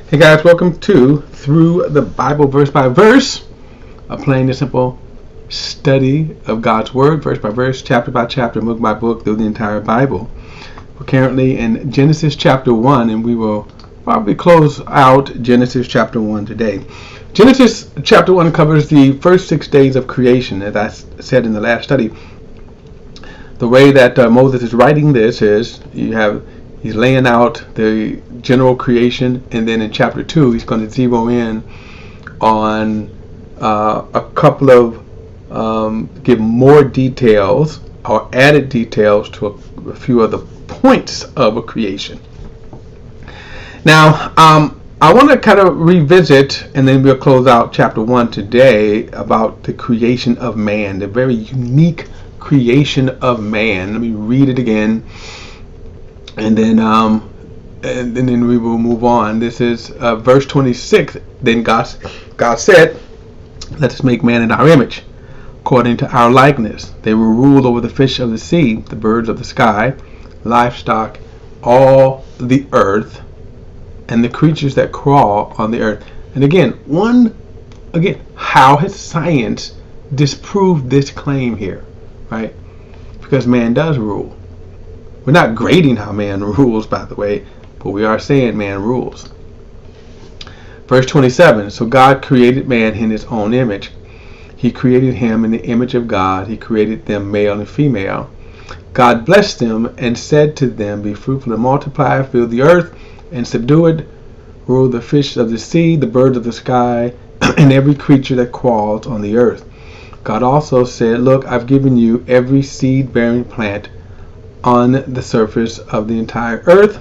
Hey guys, welcome to Through the Bible Verse by Verse, a plain and simple study of God's Word, verse by verse, chapter by chapter, book by book, through the entire Bible. We're currently in Genesis chapter 1, and we will probably close out Genesis chapter 1 today. Genesis chapter 1 covers the first 6 days of creation, as I said in the last study. The way that Moses is writing this is he's laying out the general creation, and then in chapter 2 he's going to zero in on a couple of give more details or added details to a few of the points of a creation. Now I want to kind of revisit, and then we'll close out chapter 1 today, about the creation of man, the very unique creation of man. Let me read it again, and then we will move on. This is verse 26. Then God said, "Let us make man in our image, according to our likeness. They will rule over the fish of the sea, the birds of the sky, livestock, all the earth, and the creatures that crawl on the earth." And again, how has science disproved this claim here, right? Because man does rule. We're not grading how man rules, by the way, but we are saying man rules. Verse 27, so God created man in his own image. He created him in the image of God. He created them male and female. God blessed them and said to them, "Be fruitful and multiply, fill the earth and subdue it, rule the fish of the sea, the birds of the sky, and every creature that crawls on the earth." God also said, "Look, I've given you every seed-bearing plant on the surface of the entire earth,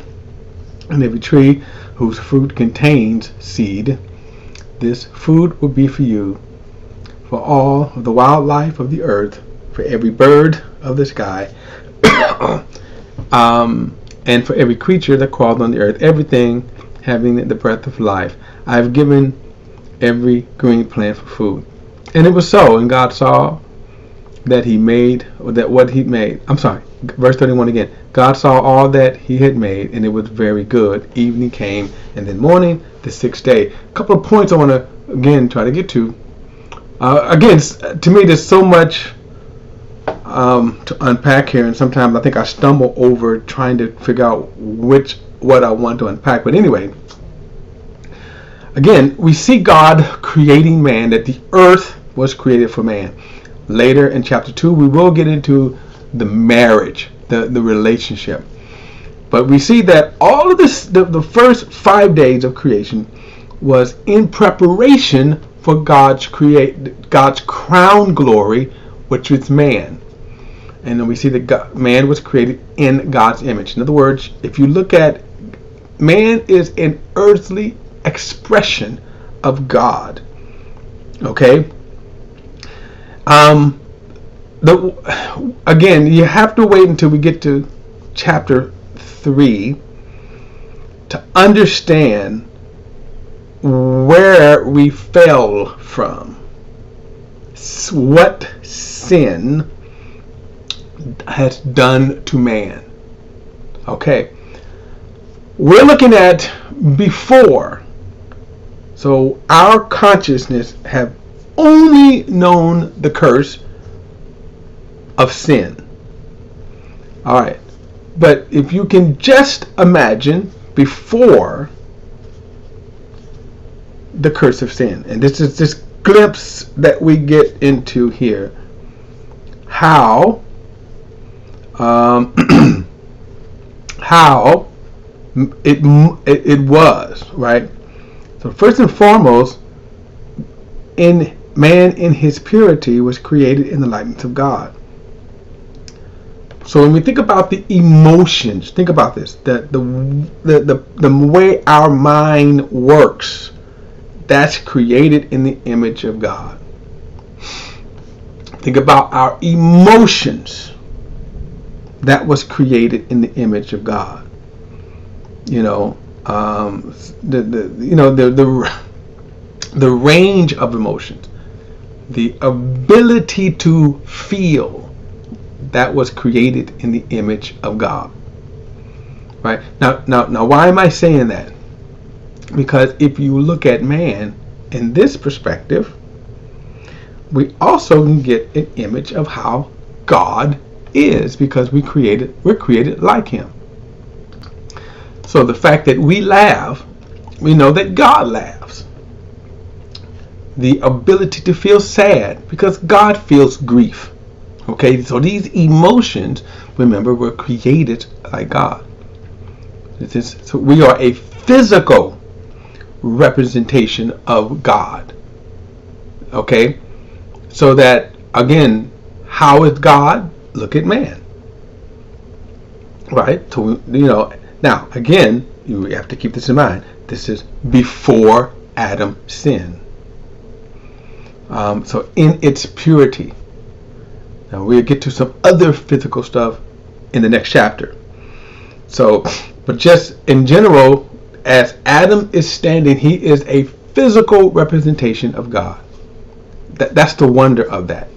and every tree whose fruit contains seed. This food will be for you, for all of the wildlife of the earth, for every bird of the sky, and for every creature that crawls on the earth, everything having the breath of life. I have given every green plant for food." And it was so, and God saw that verse 31 again. God saw all that he had made, and it was very good. Evening came, and then morning, the sixth day. A couple of points I want to, again, try to get to. Again, to me, there's so much to unpack here, and sometimes I think I stumble over trying to figure out what I want to unpack. But anyway, again, we see God creating man, that the earth was created for man. Later in chapter 2, we will get into the marriage, the relationship. But we see that all of this, the first 5 days of creation, was in preparation for God's crown glory, which is man. And then we see that man was created in God's image. In other words, if you look at man, is an earthly expression of God. Okay? Again, you have to wait until we get to chapter 3 to understand where we fell from, what sin has done to man. Okay, we're looking at before, so our consciousness have only known the curse of sin. All right, but if you can just imagine before the curse of sin, and this is this glimpse that we get into here, how how it was, right? So first and foremost, man in his purity was created in the likeness of God. So when we think about the emotions, think about this: the way our mind works, that's created in the image of God. Think about our emotions, that was created in the image of God. You know, the range of emotions, the ability to feel, that was created in the image of God. Right? Now, why am I saying that? Because if you look at man in this perspective, we also can get an image of how God is, because we're created like him. So the fact that we laugh, we know that God laughs. The ability to feel sad, because God feels grief. Okay, so these emotions, remember, were created like God. So we are a physical representation of God. Okay, so that, again, how is God? Look at man. Right? So, now, again, you have to keep this in mind. This is before Adam sinned. So in its purity. Now we'll get to some other physical stuff in the next chapter. So, but just in general, as Adam is standing, he is a physical representation of God. That's the wonder of that.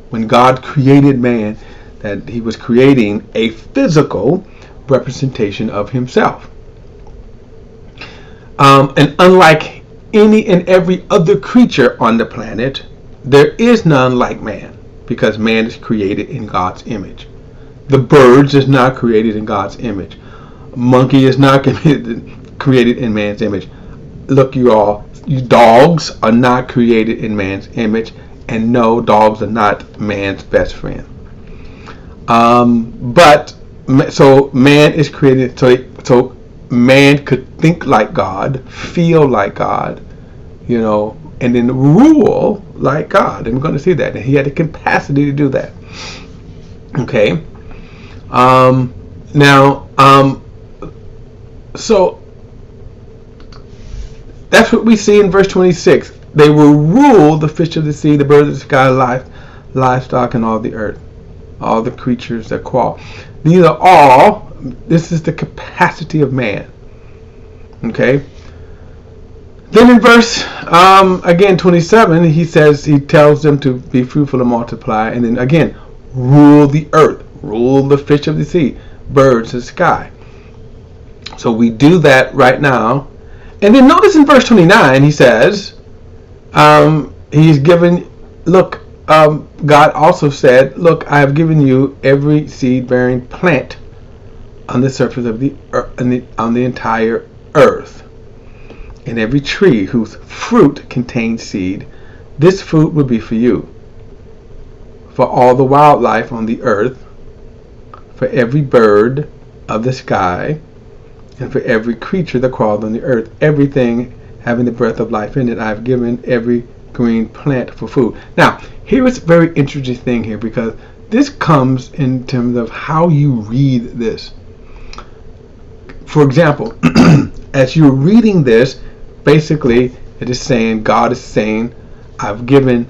When God created man, that he was creating a physical representation of himself. And unlike any and every other creature on the planet, there is none like man, because man is created in God's image. The birds is not created in God's image. Monkey is not created in man's image. Look, you dogs are not created in man's image, and no, dogs are not man's best friend. So man is created, so man could think like God, feel like God, and then rule like God. And we're going to see that. And he had the capacity to do that. Okay. So that's what we see in verse 26. They will rule the fish of the sea, the birds of the sky, livestock, and all the earth, all the creatures that crawl. This is the capacity of man. Okay. Then in verse, 27, he tells them to be fruitful and multiply, and then again, rule the earth, rule the fish of the sea, birds of the sky. So we do that right now. And then notice in verse 29, he says, he's given, God also said, look, I have given you every seed-bearing plant on the surface of the earth, on the entire earth, and every tree whose fruit contains seed. This fruit will be for you, for all the wildlife on the earth, for every bird of the sky, and for every creature that crawls on the earth, everything having the breath of life in it. I have given every green plant for food. Now, here is a very interesting thing here, because this comes in terms of how you read this. For example, as you're reading this, basically it is saying, God is saying, I've given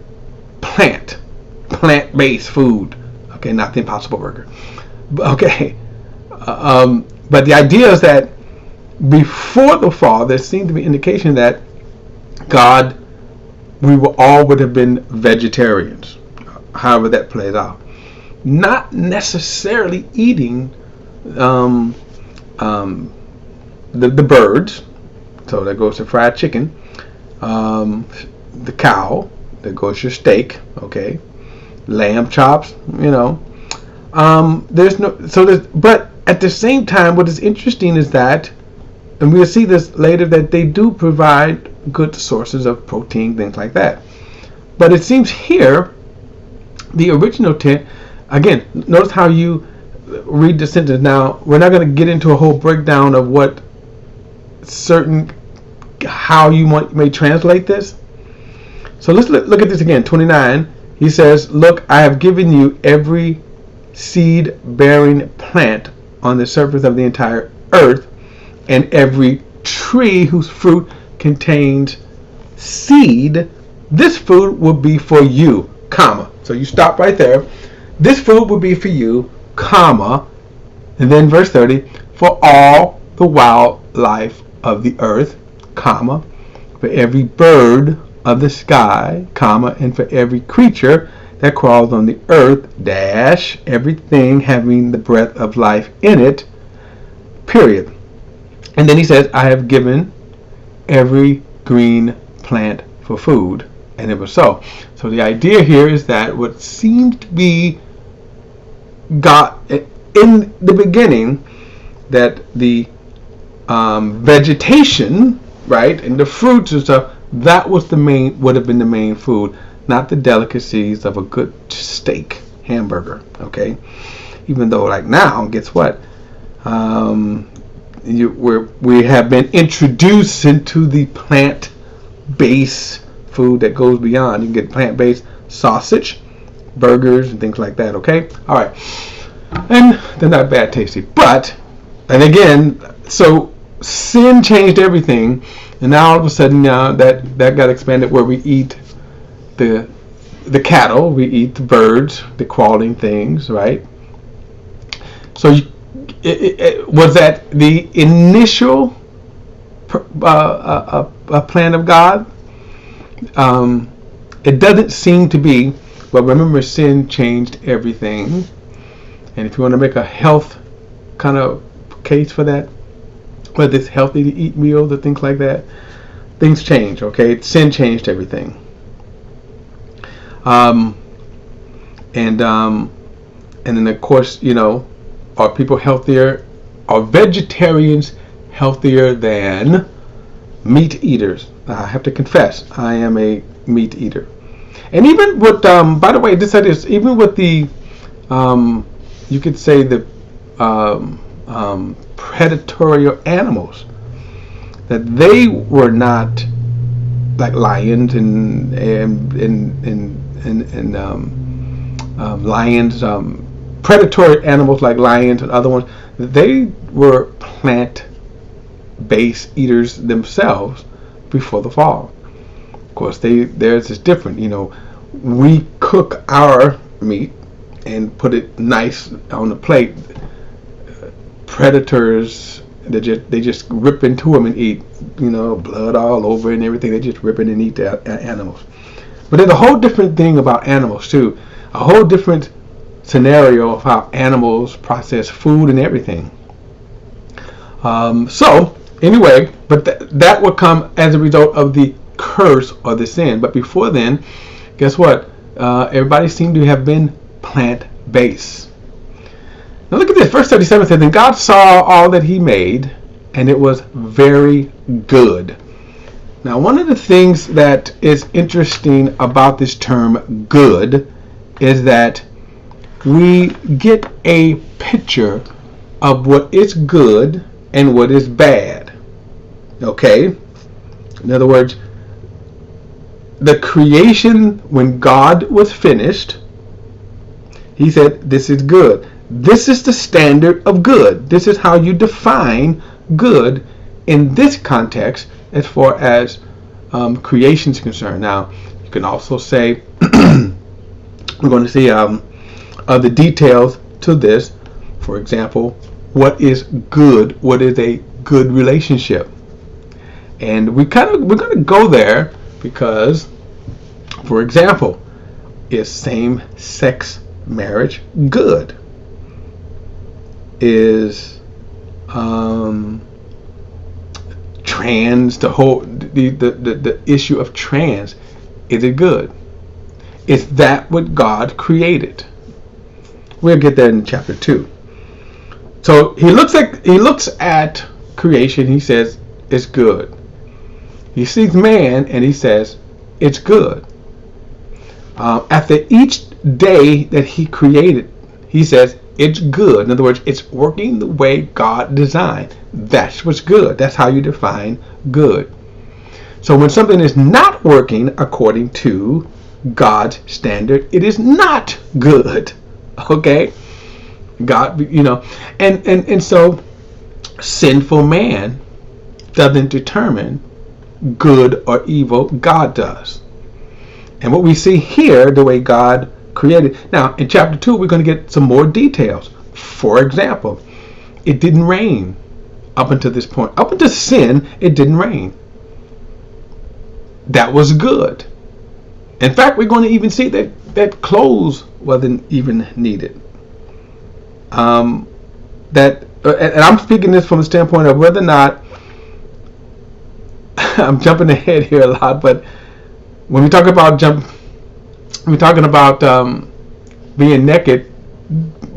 plant-based food. Okay, not the Impossible Burger. Okay. But the idea is that before the fall, there seemed to be indication that we would have been vegetarians, however that plays out. Not necessarily eating the birds, so that goes to fried chicken, the cow, that goes your steak, okay, lamb chops, but at the same time, what is interesting is that, and we'll see this later, that they do provide good sources of protein, things like that. But it seems here, the original tent, again, notice how you read the sentence. Now, we're not going to get into a whole breakdown of how you may translate this. So let's look at this again. 29, he says, look, I have given you every seed-bearing plant on the surface of the entire earth, and every tree whose fruit contains seed. This food will be for you, comma. So you stop right there. This food will be for you, comma. And then verse 30, for all the wildlife of the earth, comma, for every bird of the sky, comma, and for every creature that crawls on the earth, dash, everything having the breath of life in it, period. And then he says, I have given every green plant for food, and it was so. So the idea here is that what seemed to be God in the beginning, that the vegetation, right, and the fruits and stuff, that was would have been the main food, not the delicacies of a good steak, hamburger. Okay, even though like now, guess what? We have been introduced into the plant-based food that goes beyond. You can get plant-based sausage, burgers, and things like that. Okay, all right, and they're not bad tasty, but and again, so sin changed everything, and now all of a sudden that got expanded where we eat the cattle, we eat the birds, the crawling things, right? So was that the initial plan of God? It doesn't seem to be, but remember, sin changed everything. And if you want to make a health kind of case for that, whether it's healthy to eat meals or things like that, things change. Okay, sin changed everything. And then of course, are people healthier? Are vegetarians healthier than meat eaters? I have to confess, I am a meat eater. And even with, by the way, this is even with the, you could say the predatory animals, that they were not like lions and lions, predatory animals like lions and other ones. They were plant-based eaters themselves before the fall. Of course, theirs is different. We cook our meat and put it nice on the plate. Predators, they just rip into them and eat. Blood all over and everything. They just rip it and eat the animals. But there's a whole different thing about animals too. A whole different scenario of how animals process food and everything. So anyway, but that would come as a result of the curse or the sin. But before then, guess what? Everybody seemed to have been plant-based. Now look at this. Verse 37 says, "And God saw all that he made, and it was very good." Now, one of the things that is interesting about this term "good" is that we get a picture of what is good and what is bad. Okay? In other words, the creation, when God was finished, he said, "This is good." This is the standard of good. This is how you define good in this context as far as creation is concerned. Now, you can also say, we're going to see the details to this. For example, what is good? What is a good relationship? And we're going to go there because, for example, is same-sex marriage good? Is trans, the issue of trans, is it good? Is that what God created? We'll get there in chapter 2. So he looks at creation. He says it's good. He sees man and he says it's good. After each day that he created, he says it's good. In other words, it's working the way God designed. That's what's good. That's how you define good. So when something is not working according to God's standard, it is not good. Okay? God, and so sinful man doesn't determine good or evil. God does. And what we see here, the way God created. Now, in chapter 2, we're going to get some more details. For example, it didn't rain up until this point. Up until sin, it didn't rain. That was good. In fact, we're going to even see that clothes wasn't even needed. And I'm speaking this from the standpoint of whether or not I'm jumping ahead here a lot, but when we talk about we're talking about being naked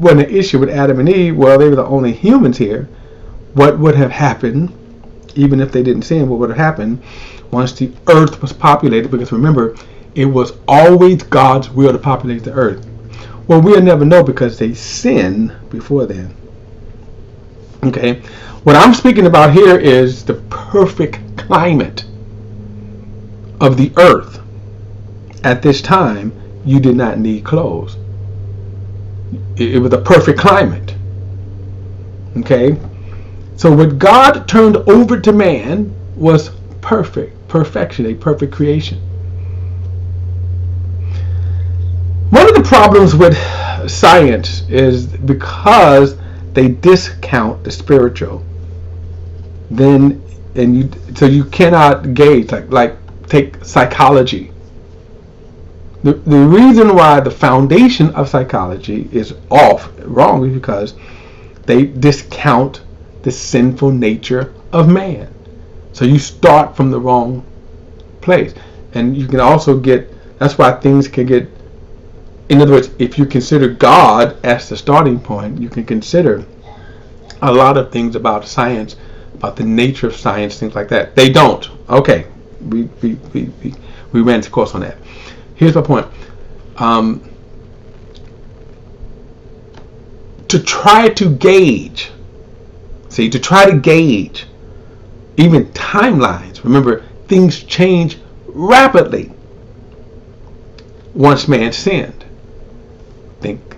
wasn't an issue with Adam and Eve. Well, they were the only humans here. What would have happened, even if they didn't sin, what would have happened once the earth was populated? Because remember, it was always God's will to populate the earth. Well, we'll never know because they sinned before then. Okay, what I'm speaking about here is the perfect climate of the earth. At this time, you did not need clothes. It was a perfect climate. Okay, so what God turned over to man was perfection, a perfect creation. One of the problems with science is because they discount the spiritual. So you cannot gauge, like take psychology. The reason why the foundation of psychology is wrong is because they discount the sinful nature of man. So you start from the wrong place. And you can also that's why things can get, in other words, if you consider God as the starting point, you can consider a lot of things about science, about the nature of science, things like that. They don't. Okay, we ran its course on that. Here's my point. To try to gauge even timelines. Remember, things change rapidly once man sinned.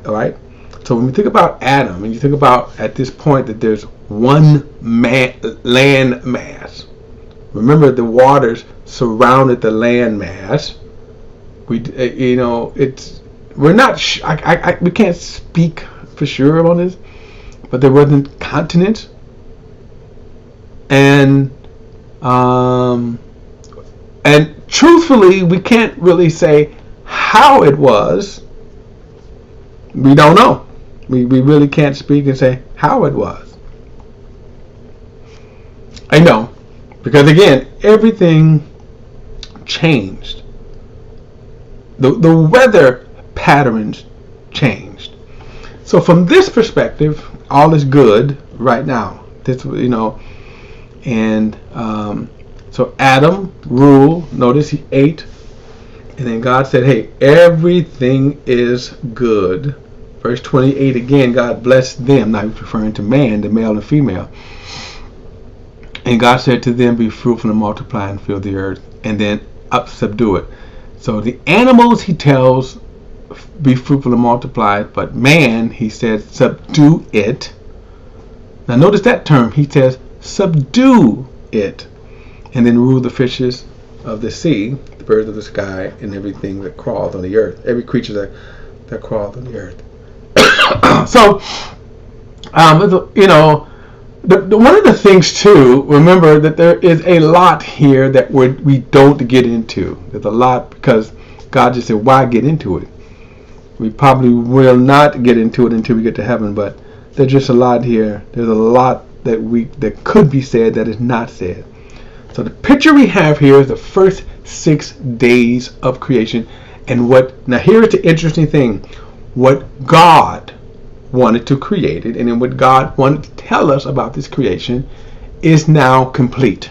All right? So when we think about Adam, and you think about at this point that there's one land mass. Remember, the waters surrounded the land mass. We can't speak for sure on this, but there wasn't continents, and truthfully, we can't really say how it was. We don't know. We really can't speak and say how it was. I know, because again, everything changed. The weather patterns changed. So from this perspective, all is good right now. So Adam ruled. Notice he ate, and then God said, "Hey, everything is good." Verse 28 again, God blessed them. Now he's referring to man, the male and female. And God said to them, "Be fruitful and multiply and fill the earth, and then subdue it." So the animals he tells, be fruitful and multiply, but man, he says, subdue it. Now notice that term, he says, subdue it, and then rule the fishes of the sea, the birds of the sky, and everything that crawls on the earth, every creature that crawls on the earth. So, one of the things too, remember that there is a lot here that we don't get into. There's a lot because God just said, why get into it? We probably will not get into it until we get to heaven, but there's just a lot here. There's a lot that could be said that is not said. So the picture we have here is the first 6 days of creation. And now here's the interesting thing. What God wanted to create it, and then what God wanted to tell us about this creation is now complete.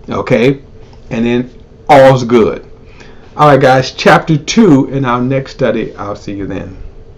Okay? And then all's good. Alright guys, chapter 2 in our next study. I'll see you then.